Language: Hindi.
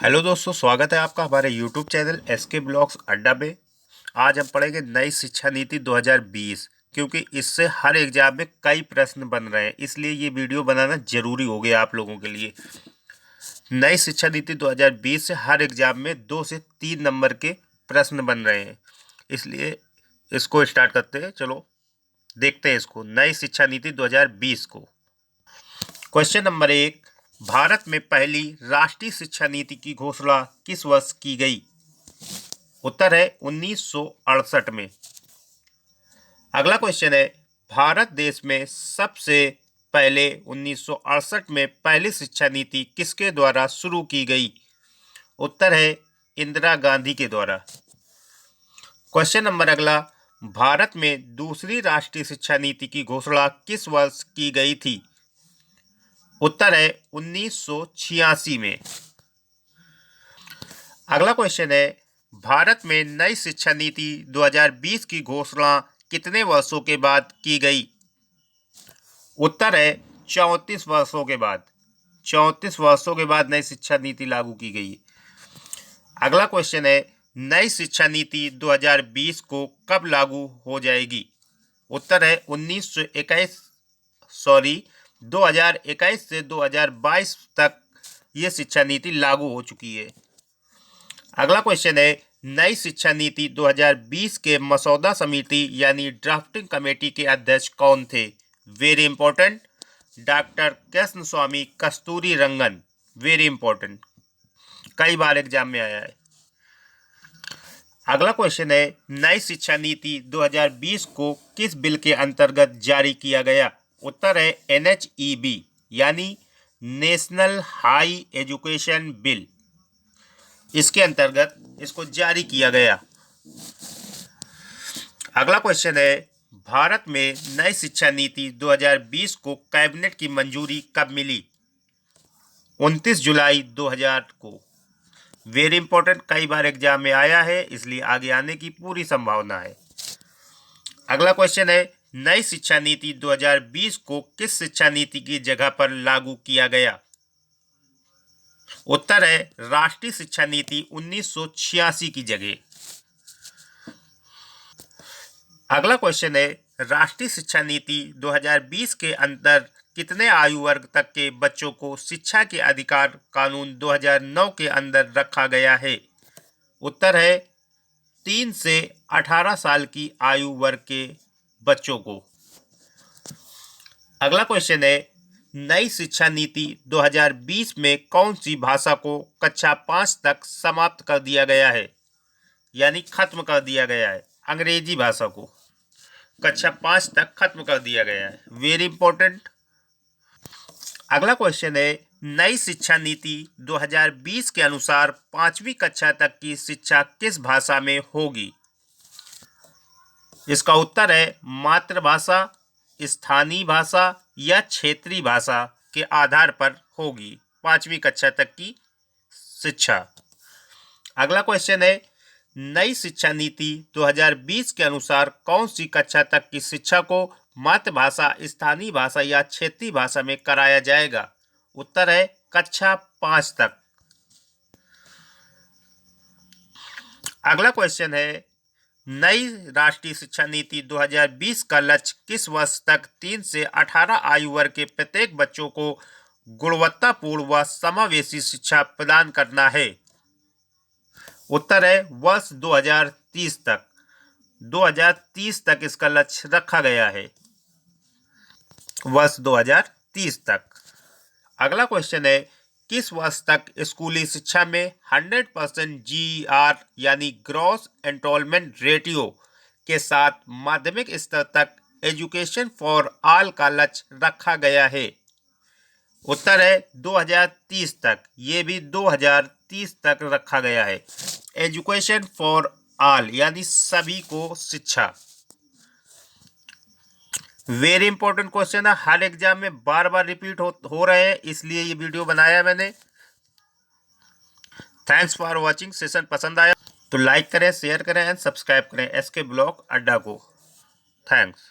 हेलो दोस्तों, स्वागत है आपका हमारे यूट्यूब चैनल एसके ब्लॉग्स अड्डा में। आज हम पढ़ेंगे नई शिक्षा नीति 2020, क्योंकि इससे हर एग्जाम में कई प्रश्न बन रहे हैं, इसलिए ये वीडियो बनाना जरूरी हो गया आप लोगों के लिए। नई शिक्षा नीति 2020 से हर एग्जाम में 2 से 3 नंबर के प्रश्न बन रहे हैं, इसलिए इसको स्टार्ट करते हैं। चलो देखते हैं इसको, नई शिक्षा नीति 2020 को। क्वेश्चन नंबर 1, भारत में पहली राष्ट्रीय शिक्षा नीति की घोषणा किस वर्ष की गई? उत्तर है 1968 में। अगला क्वेश्चन है, भारत देश में सबसे पहले 1968 में पहली शिक्षा नीति किसके द्वारा शुरू की गई? उत्तर है इंदिरा गांधी के द्वारा। क्वेश्चन नंबर अगला, भारत में दूसरी राष्ट्रीय शिक्षा नीति की घोषणा किस वर्ष की गई थी? उत्तर है 1986 में। अगला क्वेश्चन है, भारत में नई शिक्षा नीति 2020 की घोषणा कितने वर्षों के बाद की गई? उत्तर है 34 वर्षों के बाद। 34 वर्षों के बाद नई शिक्षा नीति लागू की गई। अगला क्वेश्चन है, नई शिक्षा नीति 2020 को कब लागू हो जाएगी? उत्तर है 2021 से 2022 तक ये शिक्षा नीति लागू हो चुकी है। अगला क्वेश्चन है, नई शिक्षा नीति 2020 के मसौदा समिति यानी ड्राफ्टिंग कमेटी के अध्यक्ष कौन थे? वेरी इंपॉर्टेंट, डॉक्टर कृष्ण स्वामी कस्तूरी रंगन। वेरी इंपॉर्टेंट, कई बार एग्जाम में आया है। अगला क्वेश्चन है, नई शिक्षा नीति 2020 को किस बिल के अंतर्गत जारी किया गया? उत्तर है NHEB यानी नेशनल हाई एजुकेशन बिल, इसके अंतर्गत इसको जारी किया गया। अगला क्वेश्चन है, भारत में नई शिक्षा नीति 2020 को कैबिनेट की मंजूरी कब मिली? 29 जुलाई 2000 को। वेरी इंपॉर्टेंट, कई बार एग्जाम में आया है, इसलिए आगे आने की पूरी संभावना है। अगला क्वेश्चन है, नई शिक्षा नीति 2020 को किस शिक्षा नीति की जगह पर लागू किया गया? उत्तर है राष्ट्रीय शिक्षा नीति 1986 की जगह। अगला क्वेश्चन है, राष्ट्रीय शिक्षा नीति 2020 के अंदर कितने आयु वर्ग तक के बच्चों को शिक्षा के अधिकार कानून 2009 के अंदर रखा गया है? उत्तर है 3 से 18 साल की आयु वर्ग के बच्चों को। अगला क्वेश्चन है, नई शिक्षा नीति 2020 में कौन सी भाषा को कक्षा 5 तक समाप्त कर दिया गया है, यानी खत्म कर दिया गया है? अंग्रेजी भाषा को कक्षा 5 तक खत्म कर दिया गया है। Very important. अगला क्वेश्चन है, नई शिक्षा नीति 2020 के अनुसार 5वीं कक्षा तक की शिक्षा किस भाषा में होगी? इसका उत्तर है मातृभाषा, स्थानीय भाषा या क्षेत्रीय भाषा के आधार पर होगी 5वीं कक्षा तक की शिक्षा। अगला क्वेश्चन है, नई शिक्षा नीति 2020 के अनुसार कौन सी कक्षा तक की शिक्षा को मातृभाषा, स्थानीय भाषा या क्षेत्रीय भाषा में कराया जाएगा? उत्तर है कक्षा 5 तक। अगला क्वेश्चन है, नई राष्ट्रीय शिक्षा नीति 2020 का लक्ष्य किस वर्ष तक 3 से 18 आयु वर्ग के प्रत्येक बच्चों को गुणवत्तापूर्ण व समावेशी शिक्षा प्रदान करना है? उत्तर है वर्ष 2030 तक। 2030 तक इसका लक्ष्य रखा गया है, वर्ष 2030 तक। अगला क्वेश्चन है, किस वर्ष तक स्कूली शिक्षा में 100% GER यानी ग्रॉस एनरोलमेंट रेटियो के साथ माध्यमिक स्तर तक एजुकेशन फॉर ऑल का लक्ष्य रखा गया है? उत्तर है 2030 तक। ये भी 2030 तक रखा गया है, एजुकेशन फॉर ऑल यानी सभी को शिक्षा। वेरी इंपॉर्टेंट क्वेश्चन है, हर एग्जाम में बार बार रिपीट हो रहे हैं, इसलिए ये वीडियो बनाया मैंने। Thanks for watching. सेशन पसंद आया तो लाइक करें, शेयर करें एंड सब्सक्राइब करें एसके ब्लॉग अड्डा को। थैंक्स।